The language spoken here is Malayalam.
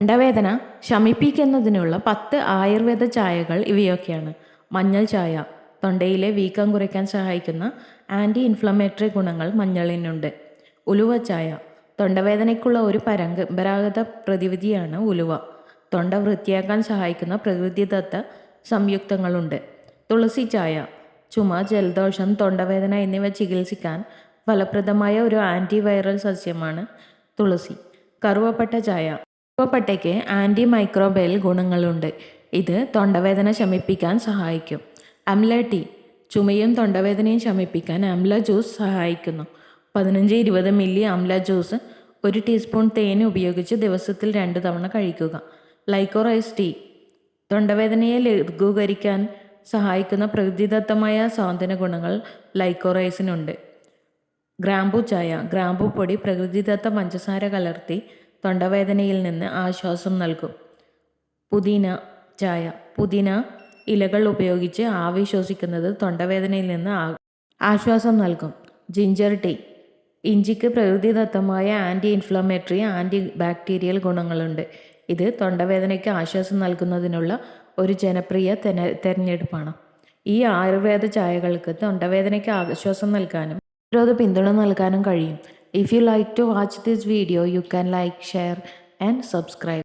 തൊണ്ടവേദന ശമിപ്പിക്കുന്നതിനുള്ള 10 ആയുർവേദ ചായകൾ ഇവയൊക്കെയാണ്. മഞ്ഞൾ ചായ തൊണ്ടയിലെ വീക്കം കുറയ്ക്കാൻ സഹായിക്കുന്ന ആൻറ്റി ഇൻഫ്ലമേറ്ററി ഗുണങ്ങൾ മഞ്ഞളിനുണ്ട്. ഉലുവ ചായ തൊണ്ടവേദനയ്ക്കുള്ള ഒരു പരമ്പരാഗത പ്രതിവിധിയാണ് ഉലുവ. തൊണ്ട വൃത്തിയാക്കാൻ സഹായിക്കുന്ന പ്രകൃതിദത്ത സംയുക്തങ്ങളുണ്ട്. തുളസി ചായ ചുമ, ജലദോഷം, തൊണ്ടവേദന എന്നിവ ചികിത്സിക്കാൻ ഫലപ്രദമായ ഒരു ആൻറ്റിവൈറൽ സസ്യമാണ് തുളസി. കറുവപ്പട്ട ചായ കറുവപ്പട്ടയ്ക്ക് ആൻറ്റി മൈക്രോബയൽ ഗുണങ്ങളുണ്ട്. ഇത് തൊണ്ടവേദന ശമിപ്പിക്കാൻ സഹായിക്കും. അംല ടീ ചുമയും തൊണ്ടവേദനയും ശമിപ്പിക്കാൻ അംല ജ്യൂസ് സഹായിക്കുന്നു. 15-20 മില്ലി അംല ജ്യൂസ് 1 ടീസ്പൂൺ തേൻ ഉപയോഗിച്ച് ദിവസത്തിൽ 2 തവണ കഴിക്കുക. ലൈക്കോറൈസ് ടീ തൊണ്ടവേദനയെ ലഘൂകരിക്കാൻ സഹായിക്കുന്ന പ്രകൃതിദത്തമായ സാന്ത്വന ഗുണങ്ങൾ ലൈക്കോറൈസിനുണ്ട്. ഗ്രാമ്പൂ ചായ ഗ്രാമ്പൂ പൊടി പ്രകൃതിദത്ത പഞ്ചസാര കലർത്തി തൊണ്ടവേദനയിൽ നിന്ന് ആശ്വാസം നൽകും. പുതിന ചായ പുതിന ഇലകൾ ഉപയോഗിച്ച് ആവി ശ്വസിക്കുന്നത് തൊണ്ടവേദനയിൽ നിന്ന് ആശ്വാസം നൽകും. ജിഞ്ചർ ടീ ഇഞ്ചിക്ക് പ്രകൃതിദത്തമായ ആൻറ്റി ഇൻഫ്ലമേറ്ററി, ആൻറ്റി ബാക്ടീരിയൽ ഗുണങ്ങളുണ്ട്. ഇത് തൊണ്ടവേദനയ്ക്ക് ആശ്വാസം നൽകുന്നതിനുള്ള ഒരു ജനപ്രിയ തെരഞ്ഞെടുപ്പാണ്. ഈ ആയുർവേദ ചായകൾക്ക് തൊണ്ടവേദനയ്ക്ക് ആശ്വാസം നൽകാനും പ്രതിരോധ പിന്തുണ നൽകാനും കഴിയും. If you like to watch this video, you can like, share and subscribe.